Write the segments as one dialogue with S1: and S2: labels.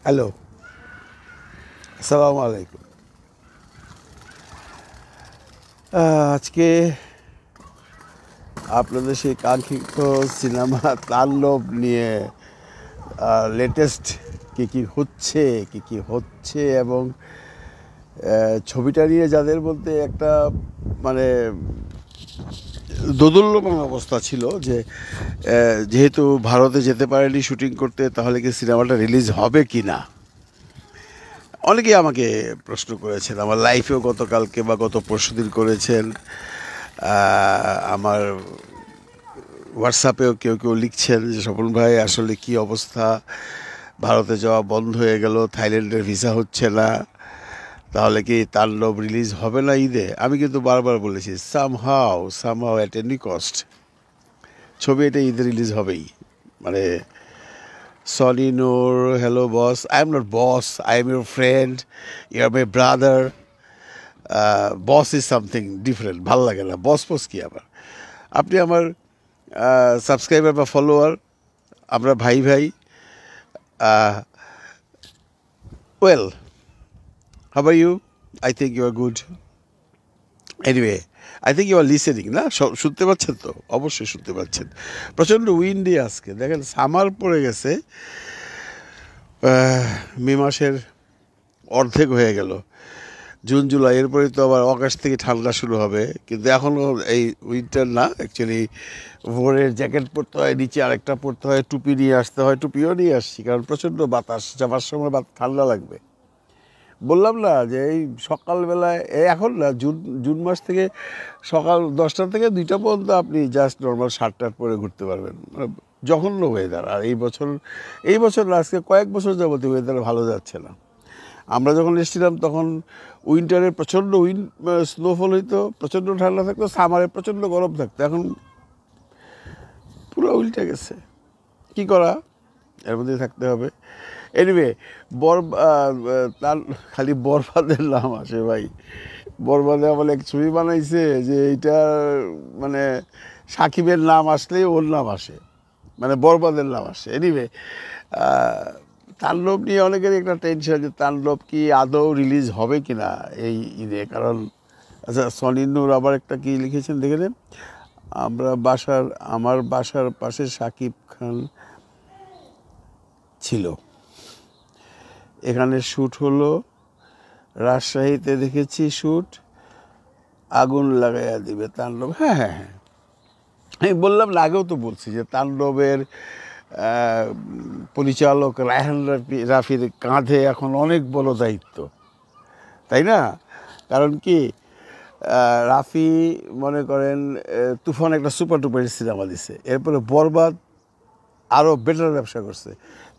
S1: Hello, আসসালামু আলাইকুম। আজকে আপনাদের সেই কাঙ্ক্ষিত সিনেমা তাণ্ডব নিয়ে লেটেস্ট কী হচ্ছে এবং ছবিটা নিয়ে যাদের মধ্যে একটা মানে দোদুল্যমান অবস্থা ছিল যে যেহেতু ভারতে যেতে পারেনি শুটিং করতে, তাহলে কি সিনেমাটা রিলিজ হবে কি না, অনেকেই আমাকে প্রশ্ন করেছেন। আমার লাইফেও গতকালকে বা গত পরশুদিন করেছেন। আমার হোয়াটসঅ্যাপেও কেউ কেউ লিখছেন যে স্বপন ভাই আসলে কি অবস্থা, ভারতে যাওয়া বন্ধ হয়ে গেল, থাইল্যান্ডের ভিসা হচ্ছে না, তাহলে কি তাণ্ডব রিলিজ হবে না ঈদে? আমি কিন্তু বারবার বলেছি সামহাও অ্যাট এনি কস্ট ছবি এটা ঈদে রিলিজ হবেই। মানে সনি নূর, hello boss, I am not boss, I am your friend, you are my brother. Boss is something different, ভাল লাগে না। বস কি আবার? আপনি আমার সাবস্ক্রাইবার বা ফলোয়ার, আমরা ভাই ভাই। Well, how are you? I think you are good. Anyway, I think you are listening না? শুনতে পাচ্ছেন তো? অবশ্যই শুনতে পাচ্ছেন। প্রচণ্ড উইন্ডি আজকে, দেখেন সামার পড়ে গেছে। মে মাসের অর্ধেক হয়ে গেল, জুন জুলাই, এরপরে তো আবার অগাস্ট থেকে ঠান্ডা শুরু হবে। কিন্তু এখনও এই উইন্টার না, অ্যাকচুয়ালি ভোরের জ্যাকেট পরতে হয়, নিচে আরেকটা পরতে হয়, টুপি নিয়ে আসতে হয়। টুপিও নিয়ে আসছি কারণ প্রচণ্ড বাতাস, যাবার সময় ঠান্ডা লাগবে। বললাম না যে এই সকালবেলায় এখন না, জুন জুন মাস থেকে সকাল 10টা থেকে 2টা পর্যন্ত আপনি জাস্ট নর্মাল শার্ট টার্ট পরে ঘুরতে পারবেন। মানে জঘন্য ওয়েদার। আর এই বছর না, আজকে কয়েক বছর যাবতীয় ওয়েদার ভালো যাচ্ছে না। আমরা যখন এসেছিলাম তখন উইন্টারে প্রচণ্ড স্নোফল হইতো, প্রচণ্ড ঠান্ডা থাকতো, সামারে প্রচণ্ড গরম থাকতো। এখন পুরো উল্টে গেছে, কি করা, এর মধ্যে থাকতে হবে। এনিওয়ে, তার খালি বরবাদের নাম আসে ভাই। বরবাদে আমার এক ছবি বানাইছে যে এইটা মানে সাকিবের নাম আসলেই ওর নাম আসে, মানে বরবাদের নাম আসে। এনিওয়ে, তাণ্ডব নিয়ে অনেকেরই একটা টেনশন যে তাণ্ডব কি আদৌ রিলিজ হবে কি না এই ঈদে। কারণ আচ্ছা, সনি নূর আবার একটা কি লিখেছেন দেখে নেন। আমার বাসার পাশে সাকিব খান ছিল, এখানে শ্যুট হলো, রাজশাহীতে দেখেছি শ্যুট, আগুন লাগাইয়া দিবে তাণ্ডব। হ্যাঁ হ্যাঁ হ্যাঁ, আমি বললাম না, আগেও তো বলছি যে তাণ্ডবের পরিচালক রায়হান রাফির কাঁধে এখন অনেক বড় দায়িত্ব, তাই না? কারণ কি, রাফি মনে করেন তুফান একটা সুপার টুপার সিনেমা দিছে, এরপরে বরবাদ আরও বেটার ব্যবসা করছে,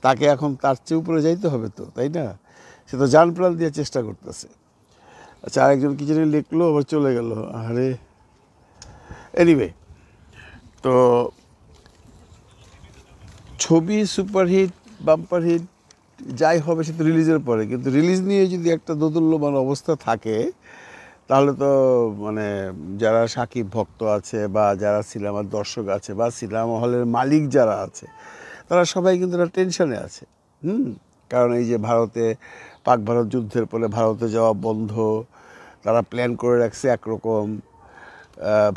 S1: তাকে এখন তার চেয়ে উপরে যাইতে হবে তো, তাই না? সে তো জান প্রাণ দিয়ে চেষ্টা করতেছে। আচ্ছা, আরেকজন কি জানি লিখলো, আবার চলে গেল। আরে এনিওয়ে, তো ছবি সুপারহিট, বাম্পার হিট যাই হবে সে তো রিলিজের পরে। কিন্তু রিলিজ নিয়ে যদি একটা দোদুল্যমান অবস্থা থাকে, তাহলে তো মানে যারা সাকিব ভক্ত আছে বা যারা সিনেমার দর্শক আছে বা সিনেমা হলের মালিক যারা আছে, তারা সবাই কিন্তু একটা টেনশনে আছে। কারণ এই যে ভারতে পাক ভারত যুদ্ধের পরে ভারতে যাওয়া বন্ধ, তারা প্ল্যান করে রাখছে একরকম।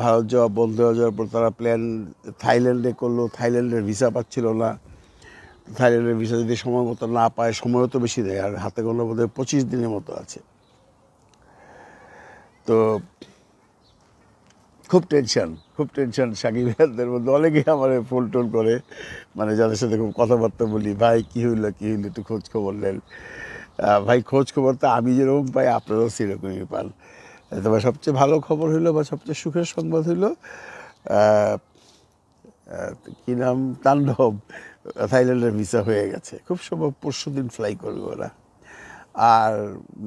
S1: ভারত যাওয়া বন্ধ হয়ে যাওয়ার পর তারা প্ল্যান থাইল্যান্ডে করলো, থাইল্যান্ডের ভিসা পাচ্ছিল না। থাইল্যান্ডের ভিসা যদি সময় মতো না পায়, সময়ও তো বেশি দেয়, আর হাতে গোনা বোধহয় 25 দিনের মতো আছে। তো খুব টেনশন সাকিবের মধ্যে। অনেকেই আমার ফোন টোন করে, মানে যাদের সাথে খুব কথাবার্তা বলি, ভাই কী হইলো একটু খোঁজ খবর নেন। ভাই খোঁজ খবর তো আমি যেরকম পাই আপনারাও সেরকমই পান। তবে সবচেয়ে ভালো খবর হইলো বা সবচেয়ে সুখের সংবাদ হইলো, কী নাম, তাণ্ডব থাইল্যান্ডের ভিসা হয়ে গেছে, খুব সম্ভব পরশুদিন ফ্লাই করবে ওরা। আর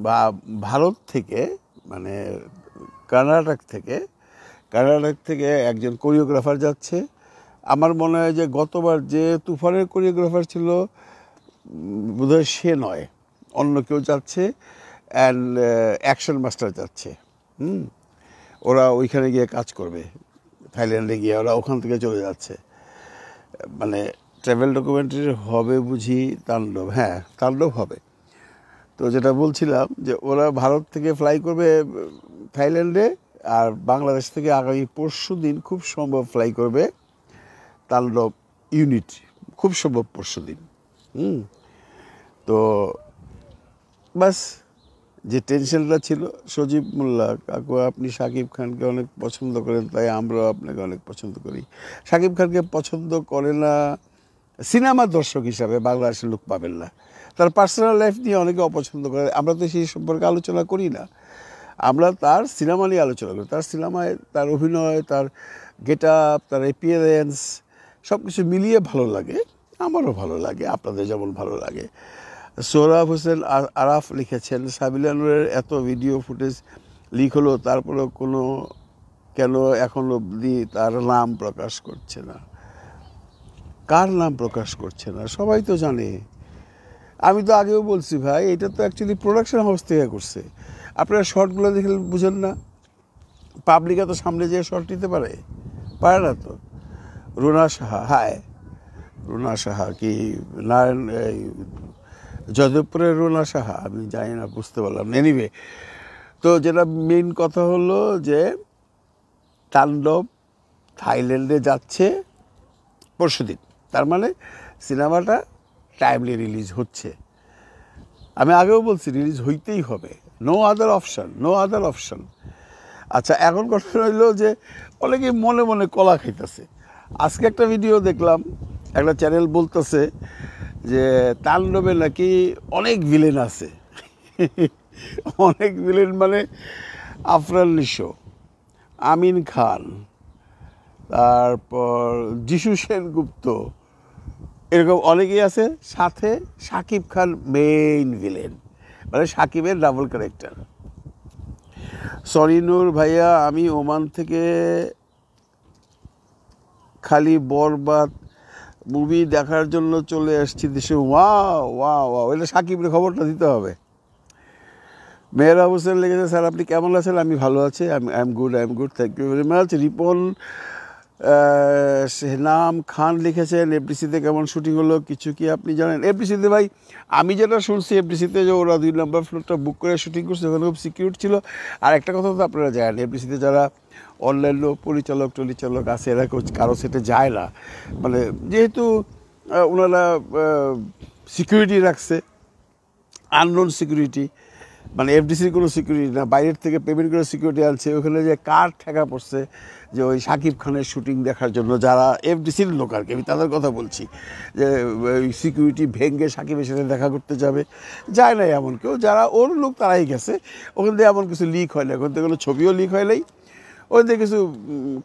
S1: বা ভারত থেকে, মানে কর্ণাটক থেকে একজন কোরিওগ্রাফার যাচ্ছে। আমার মনে হয় যে গতবার যে তুফানের কোরিওগ্রাফার ছিল বোধহয় সে নয়, অন্য কেউ যাচ্ছে। অ্যান্ড অ্যাকশন মাস্টার যাচ্ছে। ওরা ওইখানে গিয়ে কাজ করবে, থাইল্যান্ডে গিয়ে ওরা ওখান থেকে চলে যাচ্ছে। মানে ট্রাভেল ডকুমেন্টারি হবে বুঝি তাণ্ডব, হ্যাঁ তাণ্ডব হবে। তো যেটা বলছিলাম যে ওরা ভারত থেকে ফ্লাই করবে থাইল্যান্ডে, আর বাংলাদেশ থেকে আগামী পরশু দিন খুব সম্ভব ফ্লাই করবে তাণ্ডব ইউনিট, খুব সম্ভব পরশু দিন। তো বাস, যে টেনশনটা ছিল, সজীব মোল্লা কাকু আপনি শাকিব খানকে অনেক পছন্দ করেন, তাই আমরাও আপনাকে অনেক পছন্দ করি। শাকিব খানকে পছন্দ করে না সিনেমা দর্শক হিসাবে বাংলাদেশের লোক পাবেন না, তার পার্সোনাল লাইফ নিয়ে অনেকে অপছন্দ করে, আমরা তো সেই সম্পর্কে আলোচনা করি না। আমরা তার সিনেমা নিয়ে আলোচনা করি, তার সিনেমায় তার অভিনয়, তার গেট আপ, তার অ্যাপিয়ারেন্স সব কিছু মিলিয়ে ভালো লাগে, আমারও ভালো লাগে, আপনাদের যেমন ভালো লাগে। সোহরাব হোসেন আরাফ লিখেছেন, সাবিলা নূরের এত ভিডিও ফুটেজ লিক হলো, তারপরেও কেন এখন অবধি তার নাম প্রকাশ করছে না? কার নাম প্রকাশ করছে না সবাই তো জানে। আমি তো আগেও বলছি ভাই, এটা তো অ্যাকচুয়ালি প্রোডাকশন হাউস থেকে করছে। আপনারা শর্টগুলো দেখলে বুঝেন না? পাবলিক এত সামনে যেয়ে শর্ট নিতে পারে না তো। রুনা সাহা, হায় রুনা সাহা কি নারায়ণ যাদবপুরের রুনা সাহা, আমি জানি না, বুঝতে পারলাম না। এনিওয়ে, তো যেটা মেইন কথা হলো যে তাণ্ডব থাইল্যান্ডে যাচ্ছে পরশুদিন, তার মানে সিনেমাটা টাইমলি রিলিজ হচ্ছে। আমি আগেও বলছি রিলিজ হইতেই হবে, নো আদার অপশন। আচ্ছা, এখন কথা রইল যে অনেকে মনে মনে কলা খাইতেছে। আজকে একটা ভিডিও দেখলাম, একটা চ্যানেল বলতেছে যে তাণ্ডবে নাকি অনেক ভিলেন আছে। অনেক ভিলেন মানে আফরান নিশো, আমিন খান, তারপর যিশু সেনগুপ্ত, এরকম অনেকেই আছে, সাথে শাকিব খান মেইন ভিলেন, মানে শাকিবের ডাবল ক্যারেক্টার। সরিনুর ভাইয়া, আমি ওমান থেকে খালি বরবাদ মুভি দেখার জন্য চলে আসছি দেশে। ওয়াও, এটা শাকিবের খবরটা দিতে হবে। মেহরা হোসেন লেগেছে, স্যার আপনি কেমন আছেন? আমি ভালো আছি, I am good, thank you very much. Ripon Sehnam Khan লিখেছেন, এফডিসিতে কেমন শুটিং হলো, কিছু কি আপনি জানেন? এফডিসিতে ভাই আমি যেটা শুনছি, এফডিসিতে যে ওরা 2 নম্বর ফ্লোরটা বুক করে শুটিং করছে, ওখানে খুব সিকিউর ছিল। আর একটা কথা তো আপনারা জানেন, এফডিসিতে যারা অন্যান্য পরিচালক আছে, এরা কারো সেটে যায় না, মানে যেহেতু ওনারা সিকিউরিটি রাখছে, আননোন সিকিউরিটি, মানে এফডিসির কোনো সিকিউরিটি না, বাইরের থেকে পেমেন্ট করে সিকিউরিটি আনছে। ওখানে যে কার ঠেকা পড়ছে যে ওই শাকিব খানের শুটিং দেখার জন্য, যারা এফডিসির লোক আর কি, আমি তাদের কথা বলছি, যে ওই সিকিউরিটি ভেঙে শাকিবের সাথে দেখা করতে যায় না এমন কেউ, যারা ওর লোক তারাই গেছে। ওখান থেকে এমন কিছু লিক হয় না, ওখান থেকে কোনো ছবিও লিক হয় নাই, ওখান থেকে কিছু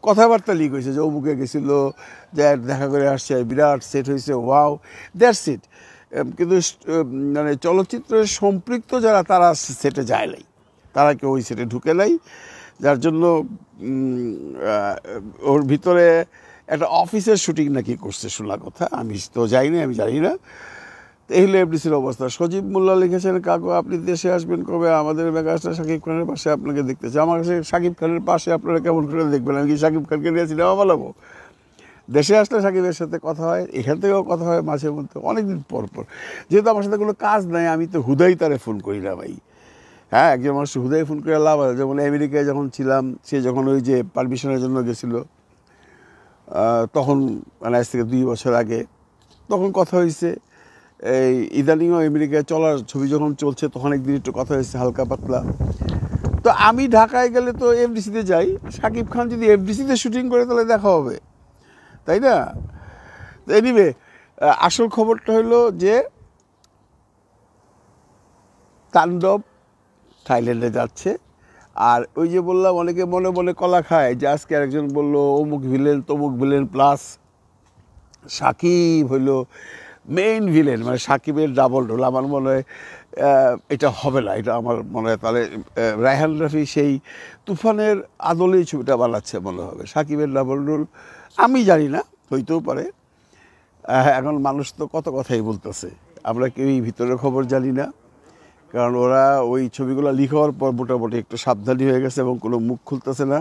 S1: কথাবার্তা লিক হয়েছে যে অমুকে গেছিলো, যে দেখা করে আসছে, বিরাট সেট হয়েছে, ওয়াও, দ্যাটস ইট। কিন্তু মানে চলচ্চিত্রের সম্পৃক্ত যারা, তারা সেটে যায় নাই, তারা কেউ ওই সেটে ঢুকে নাই, যার জন্য ওর ভিতরে একটা অফিসের শুটিং নাকি করছে শোনা কথা, আমি তো যাইনি, আমি জানি না। এই হলো এফডিসির অবস্থা। সজীব মোল্লা লিখেছেন, কাকু আপনি দেশে আসবেন কবে? আমাদের মেগাস্টার শাকিব খানের পাশে আপনাকে দেখতে চাই। আমার কাছে শাকিব খানের পাশে আপনারা কেমন করে দেখবেন? আমি কি শাকিব খানকে নিয়ে সিনেমা বানাবো? দেশে আসলে শাকিবের সাথে কথা হয়, এখান থেকেও কথা হয় মাঝে মধ্যে, অনেকদিন পর। যেহেতু আমার সাথে কোনো কাজ নাই, আমি তো হুদাই তারে ফোন করি না ভাই। হ্যাঁ, একজন মানুষ হুদাই ফোন করে লাভ হয়। যেমন আমেরিকায় যখন ছিলাম, সে যখন ওই যে পারমিশনের জন্য গেছিলো, তখন মানে আজ থেকে 2 বছর আগে, তখন কথা হয়েছে। এই ইদানিংও আমেরিকায় চলার ছবি যখন চলছে, তখন একদিন একটু কথা হয়েছে হালকা পাতলা। তো আমি ঢাকায় গেলে তো এফডিসিতে যাই, শাকিব খান যদি এফডিসিতে শুটিং করে তাহলে দেখা হবে, তাই না? এনিওয়ে, আসল খবরটা হলো যে তাণ্ডব থাইল্যান্ডে যাচ্ছে। আর ওই যে বললাম, অনেকে মনে মনে কলা খায়, যে আজকে আরেকজন বললো অমুক ভিলেন তমুক ভিলেন, প্লাস শাকিব হইল মেইন ভিলেন, মানে শাকিবের ডাবল রোল। আমার মনে হয় এটা হবে না, এটা আমার মনে হয় তাহলে রায়হান রাফি সেই তুফানের আদলেই ছবিটা বানাচ্ছে মনে হবে, শাকিবের ডাবল রোল। আমি জানি না, হইতেও পারে। এখন মানুষ তো কত কথাই বলতেছে, আমরা কেউই ভিতরের খবর জানি না, কারণ ওরা ওই ছবিগুলো লিক হওয়ার পর মোটামুটি একটু সাবধানী হয়ে গেছে এবং কোনো মুখ খুলতেছে না।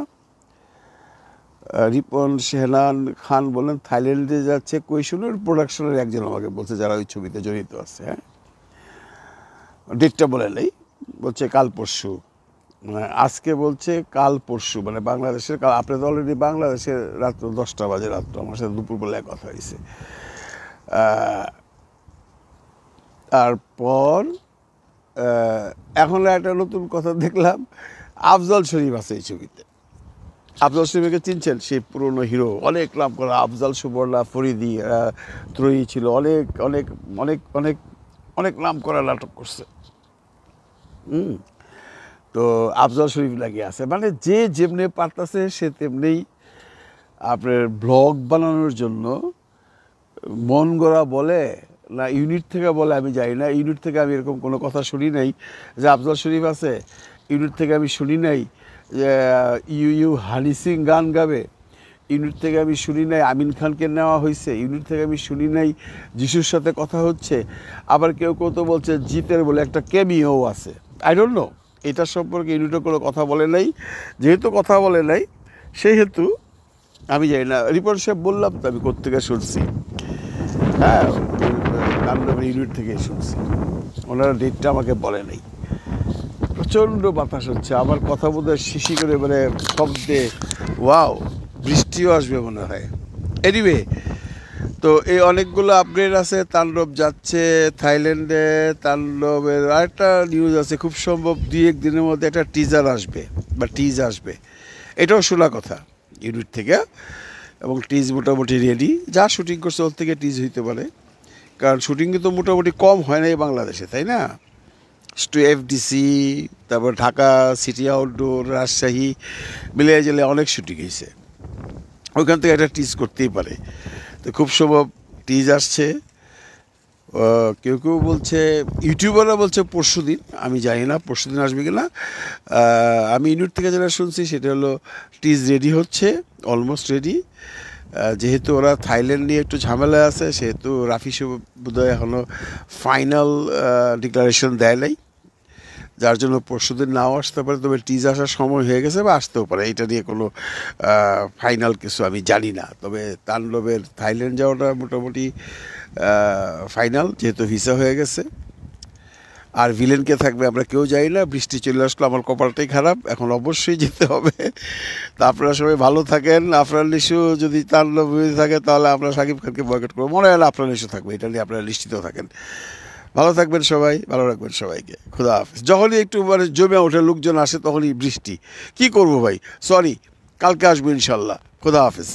S1: রিপন সেহনান খান বলেন থাইল্যান্ডে যাচ্ছে কৈশোরের প্রোডাকশনের একজন আমাকে বলছে যারা ওই ছবিতে জড়িত আছে। হ্যাঁ, ডেটটা বলে নেই, বলছে কাল পরশু, মানে আজকে বলছে কাল পরশু, মানে বাংলাদেশের কাল। আপনি তো অলরেডি বাংলাদেশের রাত্র 10টা বাজে, রাত্র আমার সাথে দুপুরবেলায় কথা হয়েছে। তারপর এখন একটা নতুন কথা দেখলাম, আফজল শরীফ আছে এই ছবিতে। আফজল শরীফকে চিনছেন? সেই পুরনো হিরো, অনেক নাম করা আফজল, সুবর্ণা, ফরিদি, ত্রয়ী ছিল, অনেক অনেক অনেক অনেক অনেক নাম করা নাটক করছে। তো আফজল শরীফ লাগিয়ে আছে, মানে যে যেমনি পারতেছে সে তেমনি আপনার ব্লগ বানানোর জন্য মন গড়া বলে না ইউনিট থেকে বলে আমি যাই না। ইউনিট থেকে আমি এরকম কোনো কথা শুনি নাই যে আফজল শরীফ আছে। ইউনিট থেকে আমি শুনি নাই যে ইউ হানি সিং গান গাবে। ইউনিট থেকে আমি শুনি নাই আমিন খানকে নেওয়া হয়েছে। ইউনিট থেকে আমি শুনি নাই যিশুর সাথে কথা হচ্ছে। আবার কেউ কেউ তো বলছে জিতের বলে একটা ক্যামিও আছে। আই ডোন্ট নো, এটা সম্পর্কে ইউনিটও কোনো কথা বলে নাই। যেহেতু কথা বলে নাই সেহেতু আমি জানি না। রিপোর্ট সাহেব বললাম তো আমি কোত্থেকে শুনছি। হ্যাঁ, তাণ্ডবের ইউনিট থেকে শুনছি, ওনারা ডেটটা আমাকে বলে নাই। প্রচণ্ড বাতাস হচ্ছে, আমার কথা বোধহয় শিশি করে মানে শব্দে, ওয়াও, বৃষ্টিও আসবে মনে হয়। এনিওয়ে, তো এই অনেকগুলো আপডেট আছে। তাণ্ডব যাচ্ছে থাইল্যান্ডে। তাণ্ডবের আরেকটা নিউজ আছে, খুব সম্ভব 2-1 দিনের মধ্যে একটা টিজার আসবে বা টিজ আসবে, এটাও শোনা কথা ইউনিট থেকে। এবং টিজ মোটামুটি রেডি, যা শুটিং করছে ওর থেকে টিজ হইতে পারে, কারণ শুটিং তো মোটামুটি কম হয় না এই বাংলাদেশে, তাই না? এফডিসি, তারপর ঢাকা সিটি আউটডোর, রাজশাহী মিলিয়ে জেলে অনেক শুটিং হয়েছে, ওইখান থেকে একটা টিজ করতেই পারে। তো খুব সম্ভব টিজ আসছে। কেউ কেউ বলছে, ইউটিউবাররা বলছে পরশু দিন, আমি জানি না পরশু দিন আসবে কিনা। আমি ইউনিট থেকে যেটা শুনছি সেটা হলো টিজ রেডি হচ্ছে, অলমোস্ট রেডি। যেহেতু ওরা থাইল্যান্ড নিয়ে একটু ঝামেলা আছে, সেহেতু রাফি বোধহয় এখনও ফাইনাল ডিক্লারেশন দেয় নাই, যার জন্য পরশুদিন নাও আসতে পারে। তবে টিজ আসার সময় হয়ে গেছে বা আসতেও পারে, এটা নিয়ে কোনো ফাইনাল কিছু আমি জানি না। তবে তাণ্ডবের থাইল্যান্ড যাওয়াটা মোটামুটি ফাইনাল, যেহেতু ভিসা হয়ে গেছে। আর ভিলেনকে থাকবে আমরা কেউ যাই না। বৃষ্টি চলে আসলো, আমার কপালটাই খারাপ, এখন অবশ্যই যেতে হবে। তা আপনারা সবাই ভালো থাকেন। আফরান নিশু যদি তাণ্ডব থাকে তাহলে আমরা শাকিব খানকে বয়কট করবো, মনে হয় না আফরান নিশু থাকবে, এটা নিয়ে আপনারা নিশ্চিত থাকেন। ভালো থাকবেন সবাই, ভালো রাখবেন সবাইকে, খুদা হাফেজ। যখনই একটু মানে জমে ওঠে, লোকজন আসে, তখনই বৃষ্টি, কি করবো ভাই, সরি, কালকে আসবো ইনশাল্লাহ, খুদা হাফেজ।